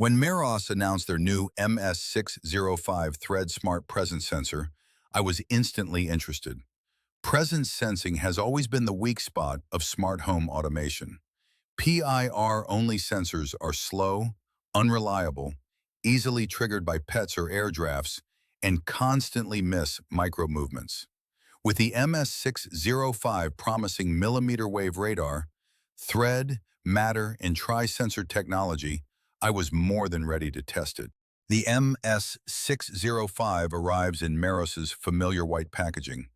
When Meross announced their new MS605 Thread Smart Presence Sensor, I was instantly interested. Presence sensing has always been the weak spot of smart home automation. PIR-only sensors are slow, unreliable, easily triggered by pets or air drafts, and constantly miss micro movements. With the MS605 promising millimeter wave radar, thread, matter, and tri-sensor technology, I was more than ready to test it. The MS605 arrives in Meross's familiar white packaging,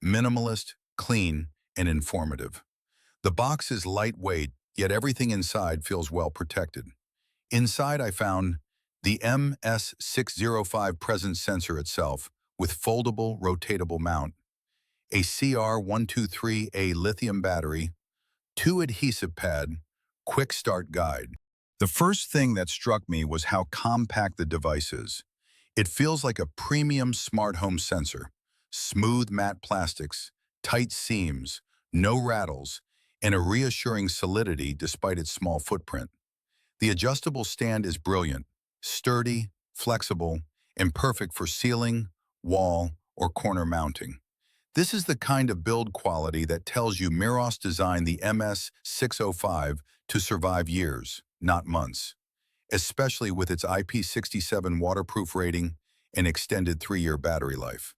minimalist, clean, and informative. The box is lightweight, yet everything inside feels well protected. Inside I found the MS605 presence sensor itself with foldable, rotatable mount, a CR123A lithium battery, 2 adhesive pad, quick start guide. The first thing that struck me was how compact the device is. It feels like a premium smart home sensor. Smooth matte plastics, tight seams, no rattles, and a reassuring solidity despite its small footprint. The adjustable stand is brilliant, sturdy, flexible, and perfect for ceiling, wall, or corner mounting. This is the kind of build quality that tells you Meross designed the MS605 to survive years, not months, especially with its IP67 waterproof rating and extended 3-year battery life.